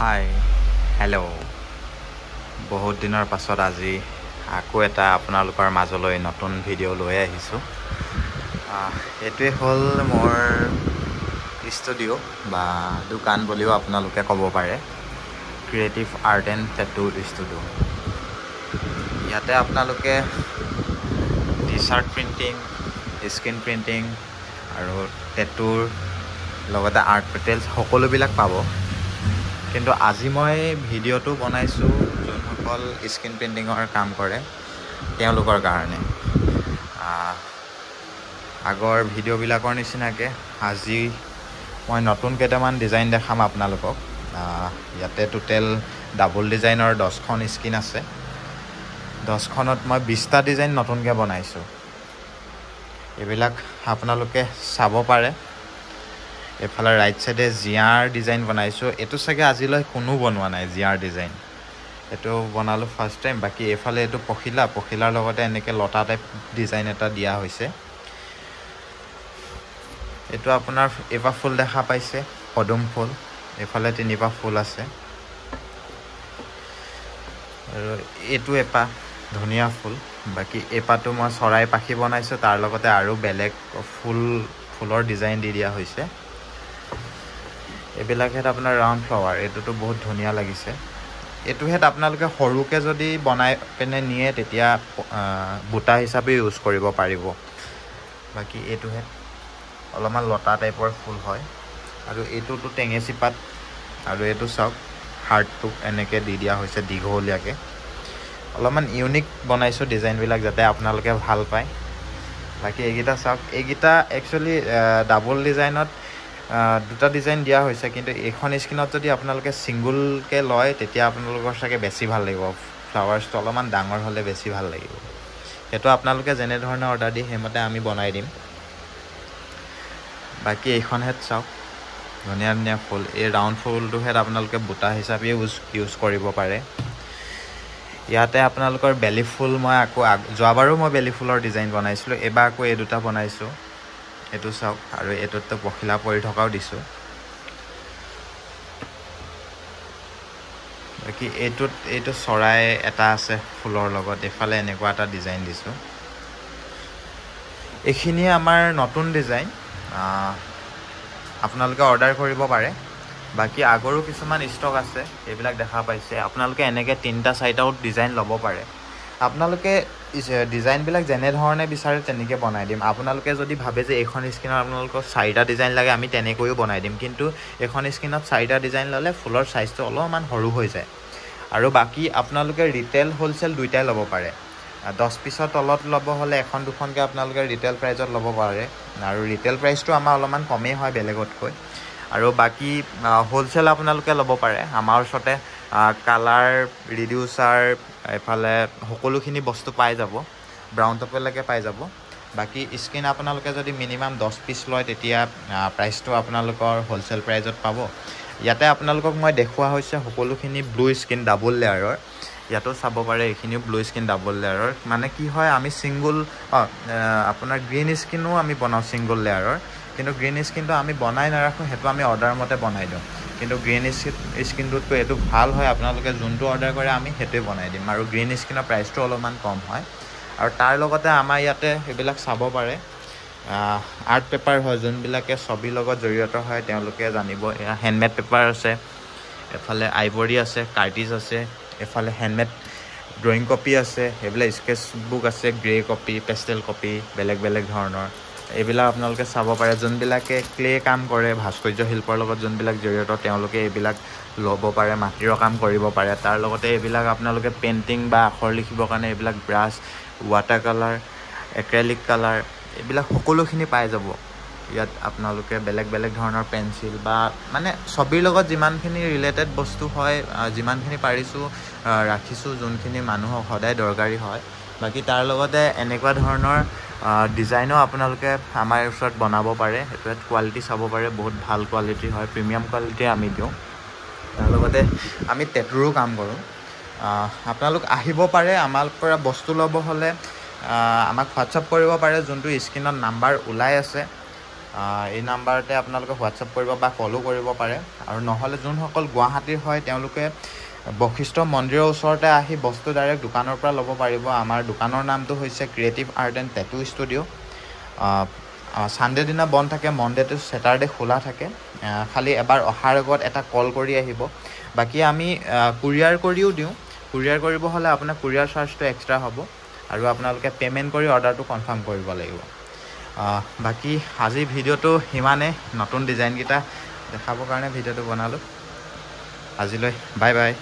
Hi hello' বহুত দিনৰ পাছত আজি আকৌ এটা আপোনালোকৰ মাজলৈ নতুন ভিডিঅ' লৈ আহিছোঁ। এইটোৱে হ'ল মোৰ ষ্টুডিঅ' বা দোকান বুলিও আপোনালোকে ক'ব পাৰে, creative art and tattoo studio'. ইয়াতে আপোনালোকে T shirt printing, screen printing আৰু টেটুৰ লগতে আৰ্ট পেটেলছ সকলোবিলাক পাব। কিন্তু আজি মই ভিডিঅ'টো বনাইছোঁ যোনসকল স্ক্ৰীণ প্ৰিণ্টিঙৰ কাম কৰে তেওঁলোকৰ কাৰণে। আগৰ ভিডিঅ'বিলাকৰ নিচিনাকৈ আজি মই নতুন কেইটামান ডিজাইন দেখাম আপোনালোকক। ইয়াতে টোটেল ডাবল ডিজাইনৰ 10খন স্ক্ৰীণ আছে। 10খনত মই 20টা ডিজাইন নতুনকৈ বনাইছোঁ। এইবিলাক আপোনালোকে চাব পাৰে। এইফালে ৰাইট চাইডে জিয়াৰ ডিজাইন বনাইছোঁ। এইটো চাগে আজিলৈ কোনো বনোৱা নাই জিয়াৰ ডিজাইন, এইটো বনালোঁ ফাৰ্ষ্ট টাইম। বাকী এইফালে এইটো পখিলাৰ লগতে এনেকৈ লতা টাইপ ডিজাইন এটা দিয়া হৈছে। এইটো আপোনাৰ এপাহ ফুল দেখা পাইছে, পদুম ফুল। এইফালে 3পাহ ফুল আছে আৰু এইটো এপাহ ধুনীয়া ফুল। বাকী এপাহটো মই চৰাই পাখি বনাইছোঁ, তাৰ লগতে আৰু বেলেগ ফুলৰ ডিজাইন দি দিয়া হৈছে। এইবিলাক হেড আপোনাৰ ৰাউণ্ড ফ্লাৱাৰ, এইটোতো বহুত ধুনীয়া লাগিছে। এইটো হেড আপোনালোকে সৰুকৈ যদি বনাই পিনে নিয়ে তেতিয়া বুটা হিচাপে ইউজ কৰিব পাৰিব। বাকী এইটো হেড অলপমান লতা টাইপৰ ফুল হয় আৰু এইটোতো টেঙেচি পাত। আৰু এইটো চাওক হাৰ্টটোক এনেকৈ দি দিয়া হৈছে দীঘলীয়াকৈ। অলপমান ইউনিক বনাইছোঁ ডিজাইনবিলাক যাতে আপোনালোকে ভাল পায়। বাকী এইকেইটা চাওক, এইকেইটা একচুৱেলি ডাবল ডিজাইনত দুটা ডিজাইন দিয়া হৈছে, কিন্তু এইখন স্ক্ৰীণত যদি আপোনালোকে ছিংগুলকৈ লয় তেতিয়া আপোনালোকৰ চাগে বেছি ভাল লাগিব। ফ্লাৱাৰ্ছটো অলপমান ডাঙৰ হ'লে বেছি ভাল লাগিব। সেইটো আপোনালোকে যেনেধৰণে অৰ্ডাৰ দিয়ে সেইমতে আমি বনাই দিম। বাকী এইখন হেড চাওক, ধুনীয়া ধুনীয়া ফুল। এই ৰাউণ্ড ফুলটো হেড আপোনালোকে বুটা হিচাপে ইউজ কৰিব পাৰে। ইয়াতে আপোনালোকৰ বেলি ফুল মই যোৱাবাৰো মই বেলি ফুলৰ ডিজাইন বনাইছিলোঁ, এইবাৰ আকৌ এই দুটা বনাইছোঁ। এইটো চাওক, আৰু এইটোততো পখিলা পৰি থকাও দিছোঁ। বাকী এইটো চৰাই এটা আছে ফুলৰ লগত, এইফালে এনেকুৱা এটা ডিজাইন দিছোঁ। এইখিনিয়ে আমাৰ নতুন ডিজাইন, আপোনালোকে অৰ্ডাৰ কৰিব পাৰে। বাকী আগৰো কিছুমান ষ্টক আছে, এইবিলাক দেখা পাইছে। আপোনালোকে এনেকৈ 3-4টাও ডিজাইন ল'ব পাৰে। আপোনালোকে ডিজাইনবিলাক যেনেধৰণে বিচাৰে তেনেকৈ বনাই দিম। আপোনালোকে যদি ভাবে যে এইখন স্ক্ৰীণত আপোনালোকক 4টা ডিজাইন লাগে, আমি তেনেকৈও বনাই দিম। কিন্তু এইখন স্ক্ৰীণত 4টা ডিজাইন ল'লে ফুলৰ চাইজটো অলপমান সৰু হৈ যায়। আৰু বাকী আপোনালোকে ৰিটেইল হ'লচেল দুইটাই ল'ব পাৰে। 10 পিছৰ তলত ল'ব হ'লে 1-2খনকৈ আপোনালোকে ৰিটেইল প্ৰাইজত ল'ব পাৰে। আৰু ৰিটেইল প্ৰাইচটো আমাৰ অলপমান কমেই হয় বেলেগতকৈ। আৰু বাকী হ'লচেল আপোনালোকে ল'ব পাৰে। আমাৰ ওচৰতে কালাৰ, ৰিডিউচাৰ, এইফালে সকলোখিনি বস্তু পাই যাব, ব্ৰাউন টপলৈকে পাই যাব। বাকী স্ক্ৰীণ আপোনালোকে যদি মিনিমাম 10 পিচ লয় তেতিয়া প্ৰাইচটো আপোনালোকৰ হ'লচেল প্ৰাইজত পাব। ইয়াতে আপোনালোকক মই দেখুওৱা হৈছে সকলোখিনি ব্লু স্ক্ৰীণ ডাবল লেয়াৰৰ। ইয়াতো চাব পাৰে, এইখিনিও ব্লু স্ক্ৰীণ ডাবল লেয়াৰৰ। মানে কি হয়, আমি আপোনাৰ গ্ৰীণ স্ক্ৰীণো আমি বনাওঁ ছিংগল লেয়াৰৰ, কিন্তু গ্ৰীণ স্ক্ৰীণটো আমি বনাই নাৰাখোঁ, সেইটো আমি অৰ্ডাৰ মতে বনাই দিওঁ। কিন্তু গ্ৰীণ স্ক্ৰীণটোতকৈ এইটো ভাল হয়, আপোনালোকে যোনটো অৰ্ডাৰ কৰে আমি সেইটোৱে বনাই দিম। আৰু গ্ৰীণ স্ক্ৰীণৰ প্ৰাইচটো অলপমান কম হয়। আৰু তাৰ লগতে আমাৰ ইয়াতে এইবিলাক চাব পাৰে, আৰ্ট পেপাৰ হয়, যোনবিলাকে ছবিৰ লগত জড়িত হয় তেওঁলোকে জানিব। এয়া হেণ্ডমেড পেপাৰ আছে, এফালে আইভৰি আছে, কাৰ্টিজ আছে, এফালে হেণ্ডমেড ড্ৰয়িং কপি আছে, এইবিলাক স্কেচ বুক আছে, গ্ৰে কপি, পেষ্টেল কপি, বেলেগ বেলেগ ধৰণৰ। এইবিলাক আপোনালোকে চাব পাৰে। যোনবিলাকে ক্লে কাম কৰে, ভাস্কৰ্য শিল্পৰ লগত যোনবিলাক জড়িত তেওঁলোকে এইবিলাক ল'ব পাৰে, মাটিৰৰ কাম কৰিব পাৰে। তাৰ লগতে এইবিলাক আপোনালোকে পেইণ্টিং বা আখৰ লিখিবৰ কাৰণে এইবিলাক brush, water colour, acrylic colour, এইবিলাক সকলোখিনি পাই যাব ইয়াত। আপোনালোকে বেলেগ বেলেগ ধৰণৰ পেঞ্চিল বা মানে ছবিৰ লগত যিমানখিনি ৰিলেটেড বস্তু হয়, যিমানখিনি পাৰিছোঁ ৰাখিছোঁ, যোনখিনি মানুহক সদায় দৰকাৰী হয়। বাকী তাৰ লগতে এনেকুৱা ধৰণৰ ডিজাইনো আপোনালোকে আমাৰ ওচৰত বনাব পাৰে। সেইটোত কোৱালিটি চাব পাৰে, বহুত ভাল কোৱালিটি হয়, প্ৰিমিয়াম কোৱালিটি আমি দিওঁ। তাৰ লগতে আমি টেটুৰো কাম কৰোঁ। আপোনালোক আহিব পাৰে। আমাৰ পৰা বস্তু ল'ব হ'লে আমাক হোৱাটছআপ কৰিব পাৰে, যোনটো স্ক্ৰীণত নাম্বাৰ ওলাই আছে এই নাম্বাৰতে আপোনালোকে হোৱাটছআপ কৰিব বা কলো কৰিব পাৰে আৰু নহ'লে যোনসকল গুৱাহাটীৰ হয় তেওঁলোকে বশিষ্ঠ মন্দিৰৰ ওচৰতে আহি বস্তু ডাইৰেক্ট দোকানৰ পৰা ল'ব পাৰিব আমাৰ দোকানৰ নামটো হৈছে creative art and tattoo studio' Sunday দিনা বন্ধ থাকে মনডে টু ছেটাৰডে খোলা থাকে খালি এবাৰ অহাৰ আগত এটা কল কৰি আহিব বাকী আমি কুৰিয়াৰ কৰিও দিওঁ কুৰিয়াৰ কৰিব হ'লে আপোনাৰ কুৰিয়াৰ চাৰ্জটো এক্সট্ৰা হ'ব আৰু আপোনালোকে পে'মেণ্ট কৰি অৰ্ডাৰটো কনফাৰ্ম কৰিব লাগিব বাকী আজি ভিডিঅ'টো সিমানে নতুন ডিজাইনকেইটা দেখাবৰ কাৰণে ভিডিঅ'টো বনালোঁ আজিলৈ বাই বাই